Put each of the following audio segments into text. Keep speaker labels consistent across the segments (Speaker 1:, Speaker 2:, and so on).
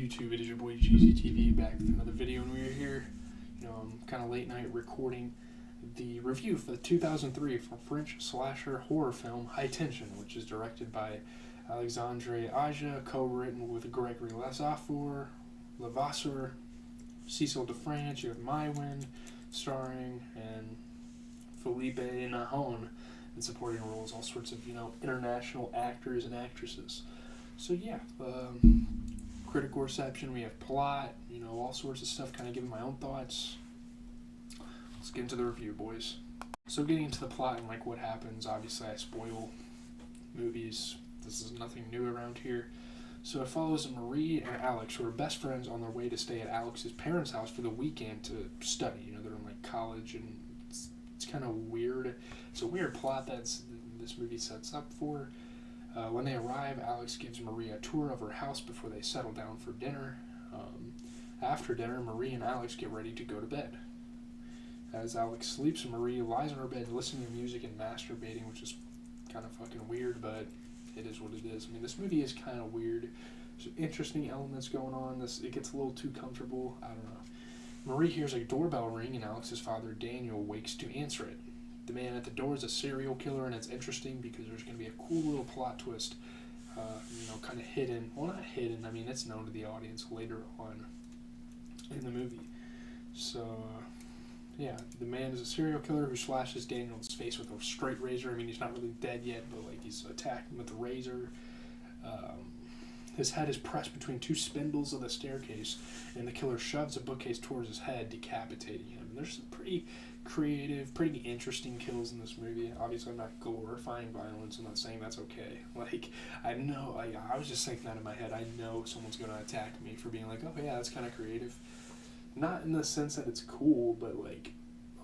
Speaker 1: YouTube? It is your boy GZTV back with another video, and we're here, I'm kind of late night recording the review for the 2003 French slasher horror film High Tension, which is directed by Alexandre Aja, co-written with Gregory Levasseur, Cecil DeFrance. You have Maïwenn starring, and Philippe Nahon in supporting roles, all sorts of, international actors and actresses. So yeah, critical reception, we have plot, all sorts of stuff, kind of giving my own thoughts. Let's get into the review, boys. So getting into the plot and what happens, obviously I spoil movies. This is nothing new around here. So it follows Marie and Alex, who are best friends, on their way to stay at Alex's parents' house for the weekend to study. They're in college, and it's kind of weird. It's a weird plot that this movie sets up for. When they arrive, Alex gives Marie a tour of her house before they settle down for dinner. After dinner, Marie and Alex get ready to go to bed. As Alex sleeps, Marie lies on her bed listening to music and masturbating, which is kind of fucking weird, but it is what it is. This movie is kind of weird. There's interesting elements going on. It gets a little too comfortable. I don't know. Marie hears a doorbell ring, and Alex's father, Daniel, wakes to answer it. The man at the door is a serial killer, and it's interesting because there's going to be a cool little plot twist, kind of hidden. Well, not hidden. It's known to the audience later on in the movie. So, yeah, the man is a serial killer who slashes Daniel's face with a straight razor. He's not really dead yet, but he's attacking with a razor. His head is pressed between two spindles of the staircase, and the killer shoves a bookcase towards his head, decapitating him. There's some pretty creative, pretty interesting kills in this movie. Obviously, I'm not glorifying violence. I'm not saying that's okay. I know, I was just thinking that in my head. I know someone's going to attack me for being oh yeah, that's kind of creative. Not in the sense that it's cool, but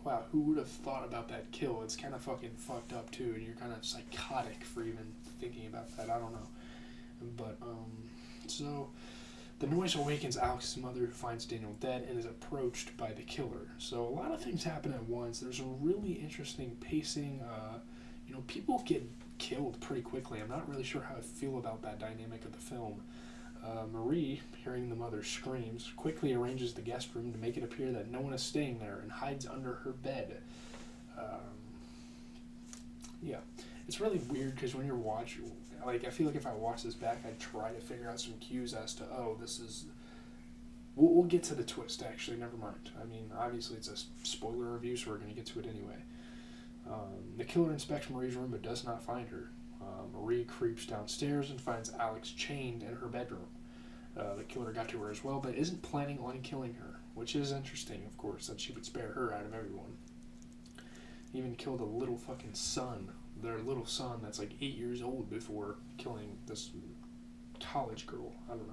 Speaker 1: wow, who would have thought about that kill? It's kind of fucking fucked up too, and you're kind of psychotic for even thinking about that. I don't know. But, so the noise awakens Alex's mother, who finds Daniel dead and is approached by the killer. So a lot of things happen at once. There's a really interesting pacing. People get killed pretty quickly. I'm not really sure how I feel about that dynamic of the film. Marie, hearing the mother's screams, quickly arranges the guest room to make it appear that no one is staying there and hides under her bed. Yeah, it's really weird because when you're watching, I feel like if I watch this back, I'd try to figure out some cues as to, this is... We'll get to the twist, actually, never mind. Obviously it's a spoiler review, so we're going to get to it anyway. The killer inspects Marie's room but does not find her. Marie creeps downstairs and finds Alex chained in her bedroom. The killer got to her as well, but isn't planning on killing her, which is interesting, of course, that she would spare her out of everyone. He even killed a little fucking son, their little son that's 8 years old, before killing this college girl. I don't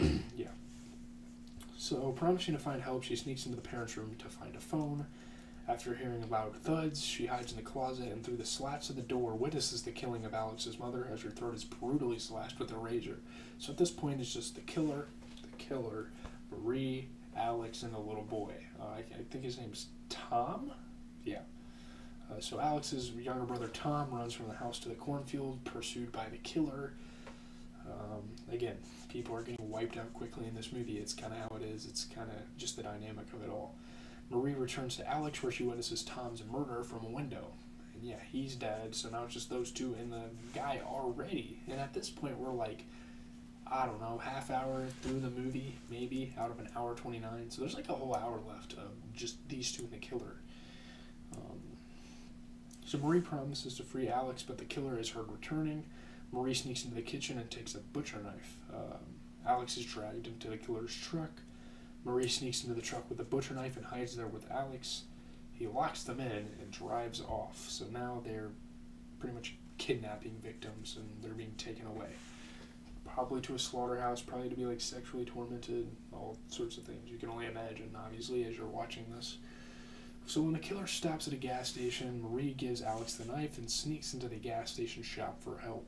Speaker 1: know. Yeah. So, promising to find help, she sneaks into the parents' room to find a phone. After hearing loud thuds, she hides in the closet and through the slats of the door witnesses the killing of Alex's mother as her throat is brutally slashed with a razor. So at this point, it's just the killer, Marie, Alex, and a little boy. I think his name's Tom? Yeah. So Alex's younger brother Tom runs from the house to the cornfield, pursued by the killer. Again, people are getting wiped out quickly in this movie. It's kind of how it is. It's kind of just the dynamic of it all. Marie returns to Alex, where she witnesses Tom's murder from a window. And yeah, he's dead, so now it's just those two and the guy already. And at this point, we're I don't know, half hour through the movie, maybe, out of an hour 29. So there's a whole hour left of just these two and the killer. So Marie promises to free Alex, but the killer is heard returning. Marie sneaks into the kitchen and takes a butcher knife. Alex is dragged into the killer's truck. Marie sneaks into the truck with a butcher knife and hides there with Alex. He locks them in and drives off. So now they're pretty much kidnapping victims, and they're being taken away. Probably to a slaughterhouse, probably to be sexually tormented, all sorts of things. You can only imagine, obviously, as you're watching this. So when the killer stops at a gas station, Marie gives Alex the knife and sneaks into the gas station shop for help.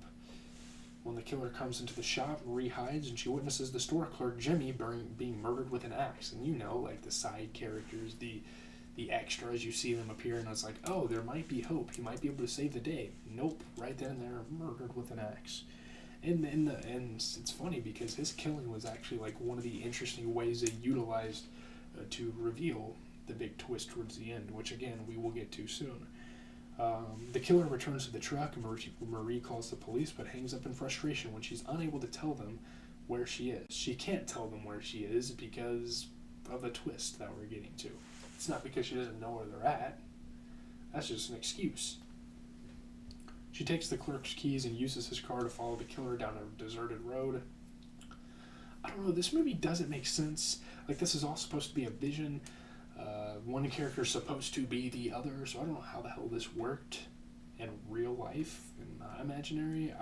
Speaker 1: When the killer comes into the shop, Marie hides, and she witnesses the store clerk, Jimmy, being murdered with an axe. And the side characters, the extras, you see them appear, and it's there might be hope. He might be able to save the day. Nope, right then and there, murdered with an axe. And it's funny because his killing was actually like one of the interesting ways they utilized to reveal the big twist towards the end, which again we will get to soon. The killer returns to the truck, and Marie calls the police, but hangs up in frustration when she's unable to tell them where she is. She can't tell them where she is because of the twist that we're getting to. It's not because she doesn't know where they're at. That's just an excuse. She takes the clerk's keys and uses his car to follow the killer down a deserted road. I don't know, this movie doesn't make sense. Like, this is all supposed to be a vision. One character is supposed to be the other, so I don't know how the hell this worked in real life, and not imaginary.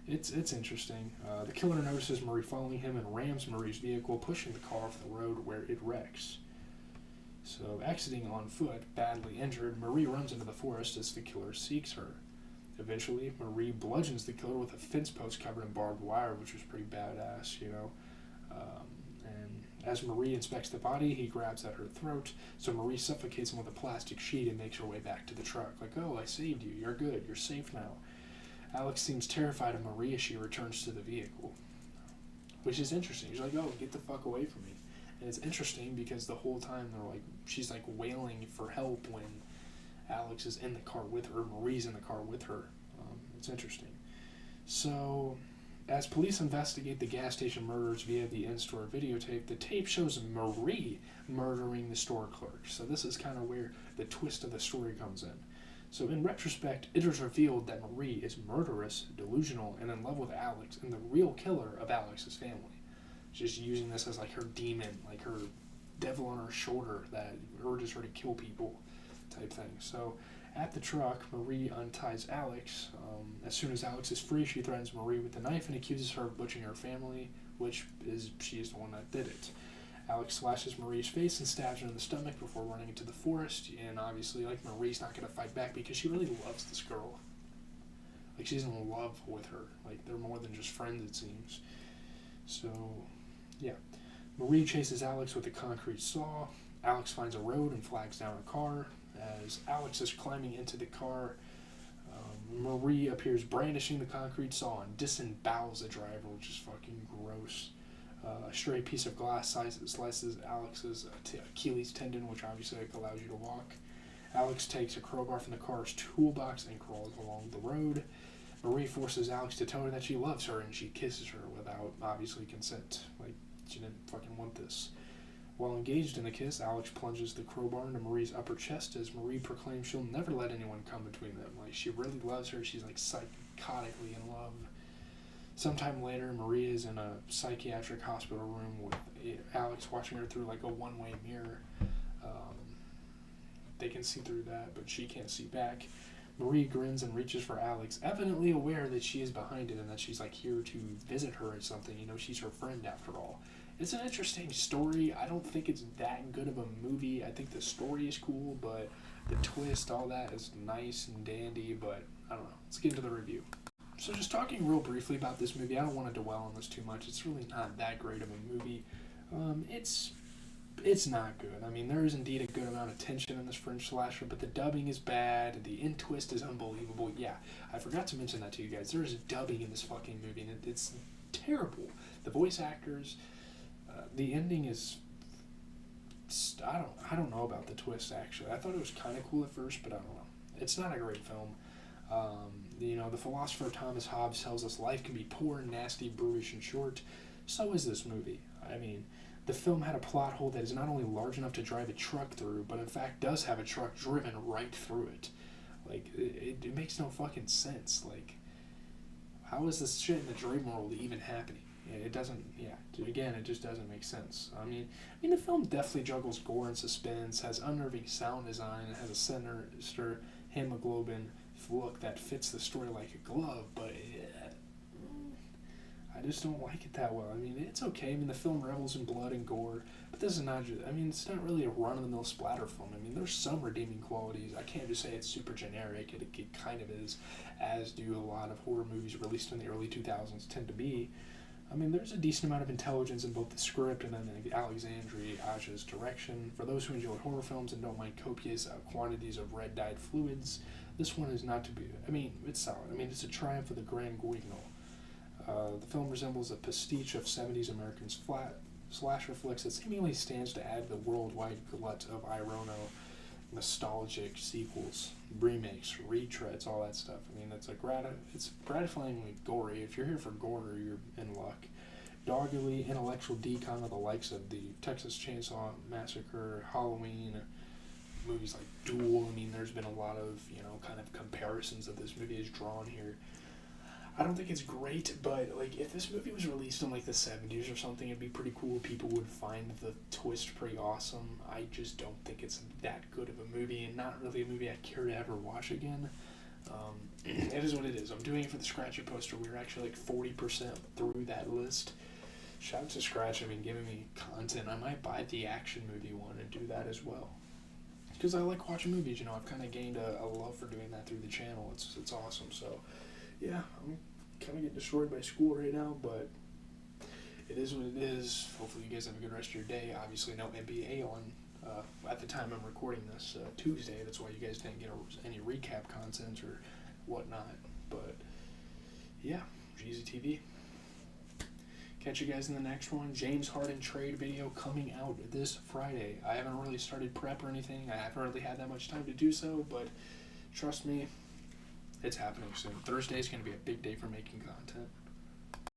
Speaker 1: It's interesting. The killer notices Marie following him and rams Marie's vehicle, pushing the car off the road where it wrecks. So, exiting on foot, badly injured, Marie runs into the forest as the killer seeks her. Eventually, Marie bludgeons the killer with a fence post covered in barbed wire, which was pretty badass, you know. And as Marie inspects the body, he grabs at her throat, so Marie suffocates him with a plastic sheet and makes her way back to the truck. Like, oh, I saved you, you're good, you're safe now. Alex seems terrified of Marie as she returns to the vehicle, which is interesting. She's like, oh, get the fuck away from me. And it's interesting because the whole time she's like wailing for help when Alex is in the car with her, Marie's in the car with her. It's interesting. So, as police investigate the gas station murders via the in-store videotape, the tape shows Marie murdering the store clerk. So this is kind of where the twist of the story comes in. So in retrospect, it is revealed that Marie is murderous, delusional, and in love with Alex, and the real killer of Alex's family. Just using this as like her demon, like her devil on her shoulder that urges her to kill people type thing. So at the truck, Marie unties Alex. As soon as Alex is free, she threatens Marie with a knife and accuses her of butchering her family, which is she is the one that did it. Alex slashes Marie's face and stabs her in the stomach before running into the forest, and obviously, like, Marie's not going to fight back because she really loves this girl. Like, she's in love with her. Like, they're more than just friends, it seems. So, yeah. Marie chases Alex with a concrete saw. Alex finds a road and flags down a car. As Alex is climbing into the car, Marie appears brandishing the concrete saw and disembowels the driver, which is fucking gross. A stray piece of glass slices Alex's Achilles tendon, which obviously allows you to walk. Alex takes a crowbar from the car's toolbox and crawls along the road. Marie forces Alex to tell her that she loves her, and she kisses her without, obviously, consent. Like, she didn't fucking want this. While engaged in the kiss, Alex plunges the crowbar into Marie's upper chest as Marie proclaims she'll never let anyone come between them. Like, she really loves her. She's, like, psychotically in love. Sometime later, Marie is in a psychiatric hospital room with Alex watching her through, like, a one-way mirror. They can see through that, but she can't see back. Marie grins and reaches for Alex, evidently aware that she is behind it and that she's, like, here to visit her or something. You know, she's her friend after all. It's an interesting story. I don't think it's that good of a movie. I think the story is cool, but the twist, all that is nice and dandy, but I don't know. Let's get into the review. So just talking real briefly about this movie, I don't want to dwell on this too much. It's really not that great of a movie. It's not good. I mean, there is indeed a good amount of tension in this French slasher, but the dubbing is bad. The end twist is unbelievable. Yeah, I forgot to mention that to you guys. There is dubbing in this fucking movie, and it's terrible. The voice actors... the ending is, I don't know about the twist, actually. I thought it was kind of cool at first, but I don't know. It's not a great film. The philosopher Thomas Hobbes tells us life can be poor, nasty, brutish, and short. So is this movie. I mean, the film had a plot hole that is not only large enough to drive a truck through, but in fact does have a truck driven right through it. Like, it makes no fucking sense. Like, how is this shit in the dream world even happening? It doesn't, again, it just doesn't make sense. I mean, the film definitely juggles gore and suspense, has unnerving sound design, and has a sinister hemoglobin look that fits the story like a glove, but I just don't like it that well. I mean, it's okay. I mean, the film revels in blood and gore, but this is not just, it's not really a run-of-the-mill splatter film. I mean, there's some redeeming qualities. I can't just say it's super generic. It kind of is, as do a lot of horror movies released in the early 2000s tend to be. I mean, there's a decent amount of intelligence in both the script and then Alexandre Aja's direction. For those who enjoy horror films and don't mind copious quantities of red-dyed fluids, this one is not to be... it's solid. It's a triumph of the Grand Guignol. The film resembles a pastiche of 70s Americans flat slasher flicks that seemingly stands to add the worldwide glut of Irono nostalgic sequels, remakes, retreads, all that stuff. I mean, it's gratifyingly gory. If you're here for gore, you're in luck. Doggedly intellectual decon of the likes of the Texas Chainsaw Massacre, Halloween, movies like Duel. I mean, there's been a lot of, kind of comparisons that this movie is drawn here. I don't think it's great, but, like, if this movie was released in, like, the 70s or something, it'd be pretty cool. People would find the twist pretty awesome. I just don't think it's that good of a movie, and not really a movie I'd care to ever watch again. It is what it is. I'm doing it for the Scratchy poster. We're actually, like, 40% through that list. Shout out to Scratch. I mean, giving me content. I might buy the action movie one and do that as well. Because I like watching movies, I've kind of gained a love for doing that through the channel. It's awesome, so... Yeah, I'm kind of getting destroyed by school right now, but it is what it is. Hopefully you guys have a good rest of your day. Obviously no NBA on at the time I'm recording this, Tuesday. That's why you guys didn't get any recap content or whatnot. But, yeah, Jeezy TV. Catch you guys in the next one. James Harden trade video coming out this Friday. I haven't really started prep or anything. I haven't really had that much time to do so, but trust me, it's happening soon. Thursday is going to be a big day for making content.